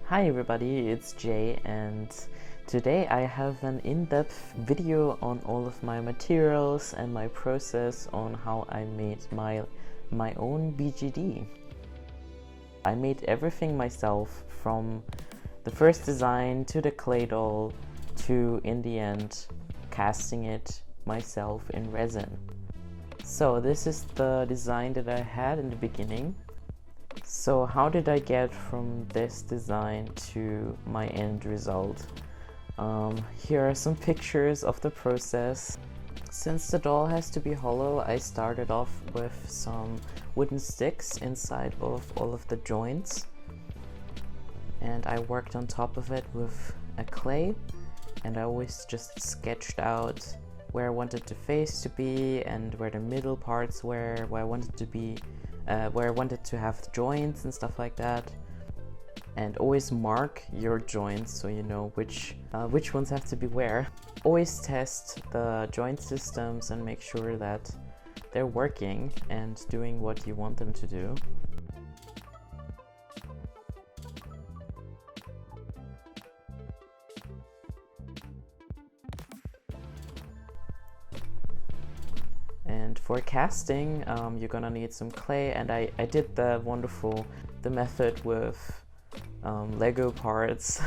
Hi everybody, it's Jay, and today I have an in-depth video on all of my materials and my process on how I made my own BJD. I made everything myself, from the first design to the clay doll to, in the end, casting it myself in resin. So this is the design that I had in the beginning. So how did I get from this design to my end result? Here are some pictures of the process. Since the doll has to be hollow, I started off with some wooden sticks inside of all of the joints, and I worked on top of it with a clay, and I always just sketched out where I wanted the face to be and where the middle parts were, where I wanted to be, where I wanted to have the joints and stuff like that. And always mark your joints so you know which ones have to be where. Always test the joint systems and make sure that they're working and doing what you want them to do. And for casting, you're gonna need some clay, and I did the method with Lego parts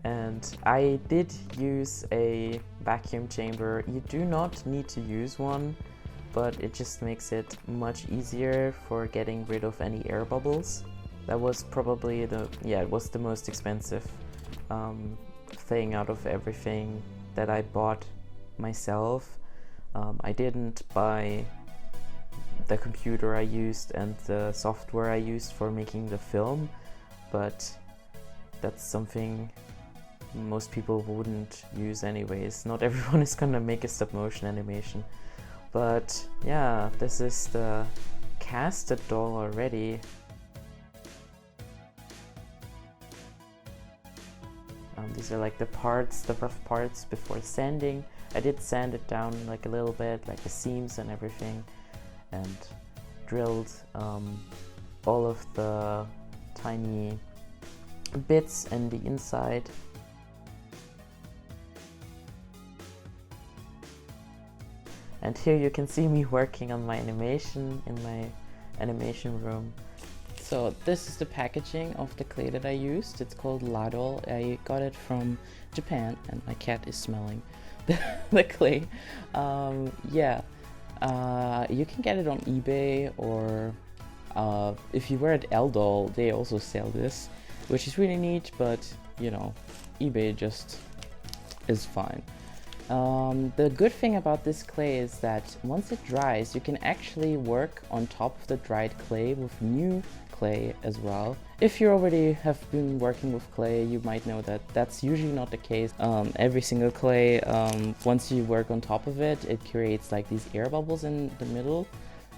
and I did use a vacuum chamber. You do not need to use one, but it just makes it much easier for getting rid of any air bubbles. That was probably it was the most expensive thing out of everything that I bought myself. I didn't buy the computer I used and the software I used for making the film, but that's something most people wouldn't use anyways. Not everyone is gonna make a stop motion animation. But yeah, this is the casted doll already. These are like the rough parts before sanding. I did sand it down like a little bit, like the seams and everything, and drilled all of the tiny bits in the inside. And here you can see me working on my animation in my animation room. So this is the packaging of the clay that I used. It's called Ladol. I got it from Japan, and my cat is smelling the clay. You can get it on eBay, or if you were at L-Doll, they also sell this, which is really neat, but you know, eBay just is fine. The good thing about this clay is that once it dries, you can actually work on top of the dried clay with new clay as well. If you already have been working with clay, you might know that that's usually not the case. Every single clay, once you work on top of it, it creates like these air bubbles in the middle,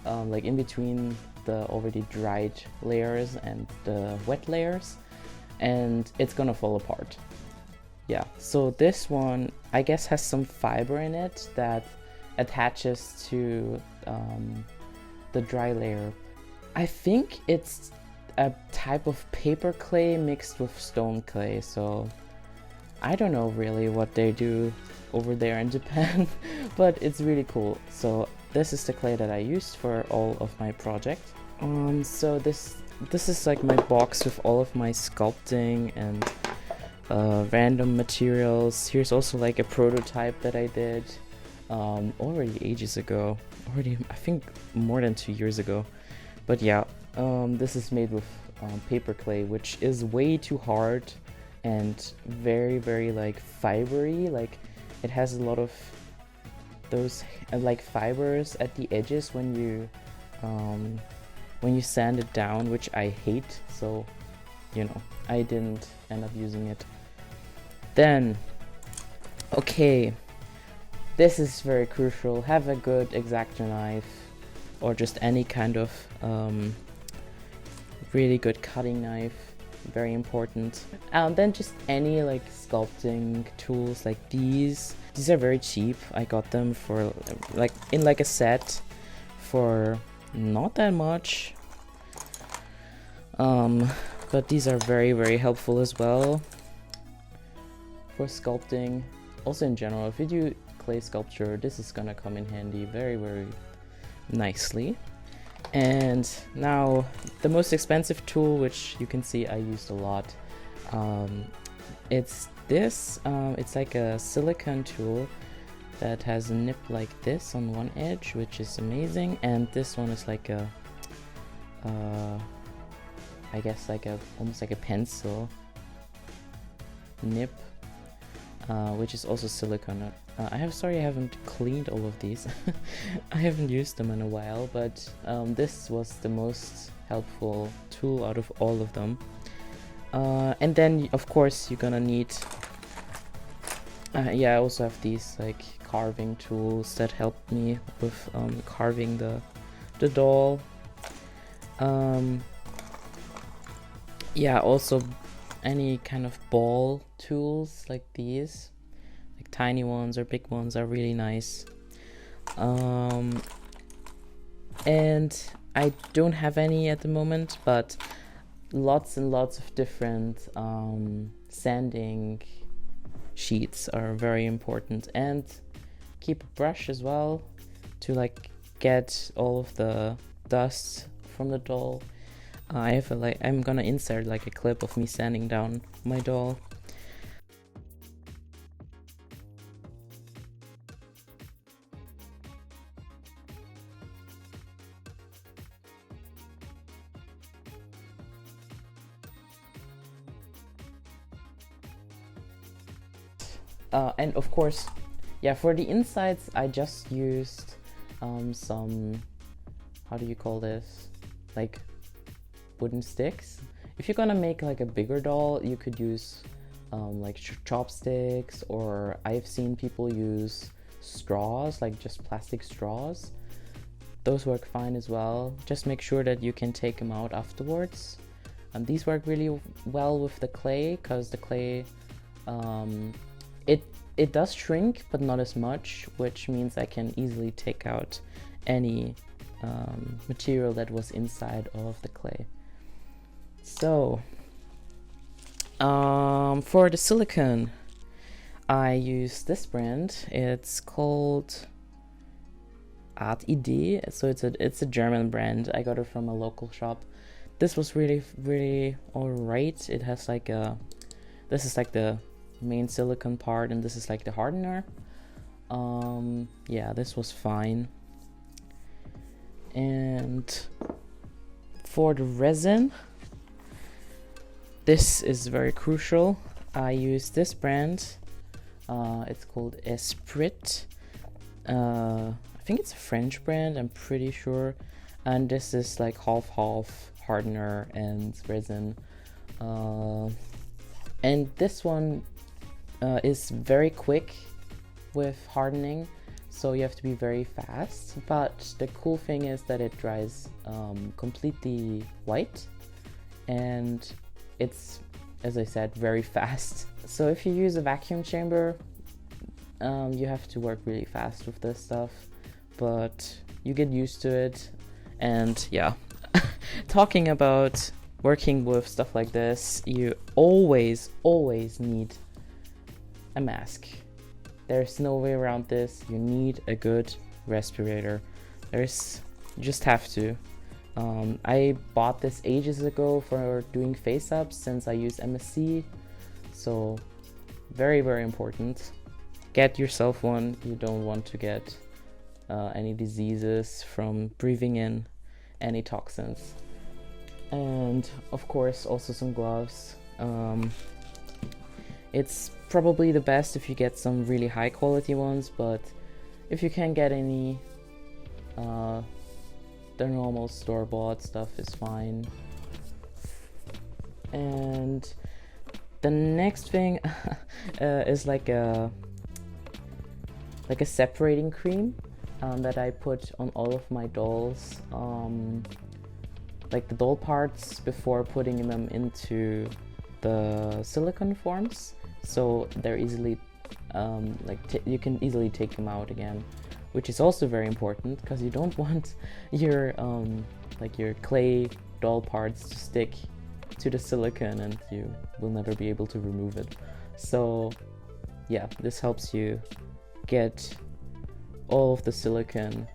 like in between the already dried layers and the wet layers, and it's gonna fall apart. Yeah, so this one I guess has some fiber in it that attaches to the dry layer. I think it's a type of paper clay mixed with stone clay, so I don't know really what they do over there in Japan, but it's really cool. So this is the clay that I used for all of my project. So this is like my box with all of my sculpting and random materials. Here's also like a prototype that I did already ages ago, I think more than 2 years ago. But yeah, this is made with paper clay, which is way too hard and very like fibery. Like it has a lot of those like fibers at the edges when you sand it down, which I hate. So you know, I didn't end up using it. Then, okay, this is very crucial. Have a good X-Acto knife, or just any kind of really good cutting knife, very important. Then just any like sculpting tools like these. These are very cheap. I got them for like in like a set for not that much. But but these are very, very helpful as well for sculpting. Also in general, if you do clay sculpture, this is gonna come in handy very, very nicely. And now the most expensive tool, which you can see I used a lot, it's this. It's like a silicone tool that has a nip like this on one edge, which is amazing, and this one is like a I guess like a almost like a pencil nip, which is also silicone. I haven't cleaned all of these. I haven't used them in a while, but this was the most helpful tool out of all of them. And then of course you're gonna need yeah, I also have these like carving tools that help me with carving the doll. Yeah, also any kind of ball tools like these, like tiny ones or big ones, are really nice. And I don't have any at the moment, but lots and lots of different sanding sheets are very important, and keep a brush as well to like get all of the dust from the doll. I'm gonna insert like a clip of me sanding down my doll. And of course, yeah, for the insides I just used some, how do you call this, like wooden sticks. If you're gonna make like a bigger doll, you could use like chopsticks, or I've seen people use straws, like just plastic straws. Those work fine as well. Just make sure that you can take them out afterwards. These work really well with the clay, because the clay it does shrink, but not as much, which means I can easily take out any material that was inside of the clay. So for the silicone, I use this brand. It's called BJD. So it's a German brand. I got it from a local shop. This was really alright. It has like this is like the main silicone part, and this is like the hardener. Yeah, this was fine. And for the resin, this is very crucial. I use this brand. It's called Esprit. I think it's a French brand, I'm pretty sure. And this is like half hardener and resin. And this one is very quick with hardening, so you have to be very fast. But the cool thing is that it dries completely white, and it's, as I said, very fast. So if you use a vacuum chamber, you have to work really fast with this stuff, but you get used to it. And yeah, talking about working with stuff like this, you always need a mask. There's no way around this. You need a good respirator. You just have to. I bought this ages ago for doing face ups, since I use MSC, so very important. Get yourself one. You don't want to get any diseases from breathing in any toxins. And of course also some gloves. It's probably the best if you get some really high quality ones, but if you can't get any, the normal store-bought stuff is fine. And the next thing is like a separating cream that I put on all of my dolls, like the doll parts, before putting them into the silicone forms, so they're easily you can easily take them out again, which is also very important, because you don't want your like your clay doll parts to stick to the silicone and you will never be able to remove it. So yeah, this helps you get all of the silicone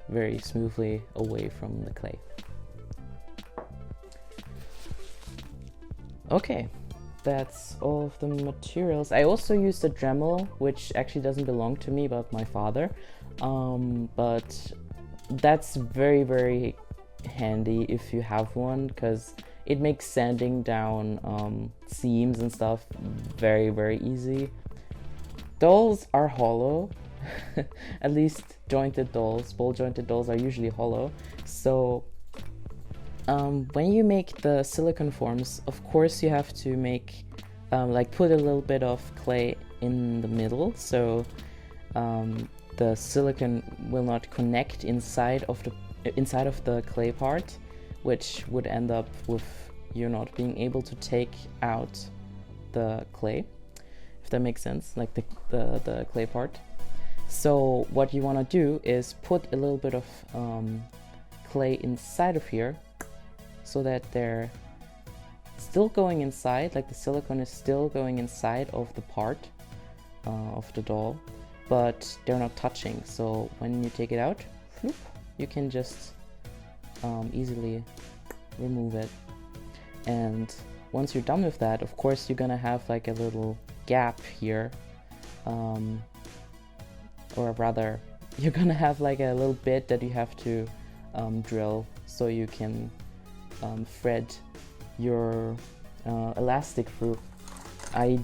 very smoothly away from the clay. Okay, that's all of the materials. I also used a Dremel, which actually doesn't belong to me but my father, but that's very, very handy if you have one, because it makes sanding down seams and stuff very, very easy. Dolls are hollow. At least jointed dolls, ball jointed dolls are usually hollow. So when you make the silicone forms, of course you have to make like put a little bit of clay in the middle, so the silicone will not connect inside of the clay part, which would end up with you not being able to take out the clay, if that makes sense, like the clay part. So what you want to do is put a little bit of clay inside of here, so that they're still going inside, like the silicone is still going inside of the part of the doll, but they're not touching. So when you take it out, whoop, you can just easily remove it. And once you're done with that, of course you're gonna have like a little gap here, or rather you're gonna have like a little bit that you have to drill so you can thread your elastic through. I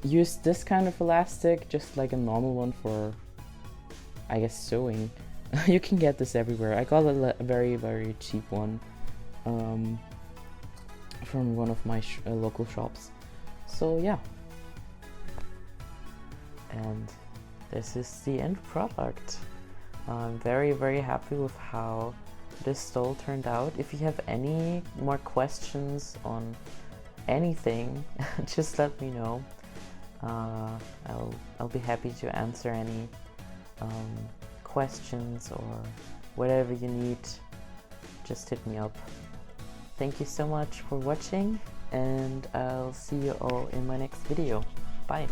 used this kind of elastic, just like a normal one for, I guess, sewing. You can get this everywhere. I got a very, very cheap one from one of my local shops. So yeah, and this is the end product. I'm very, very happy with how this doll turned out. If you have any more questions on anything, just let me know. I'll be happy to answer any questions or whatever you need. Just hit me up. Thank you so much for watching, and I'll see you all in my next video. Bye.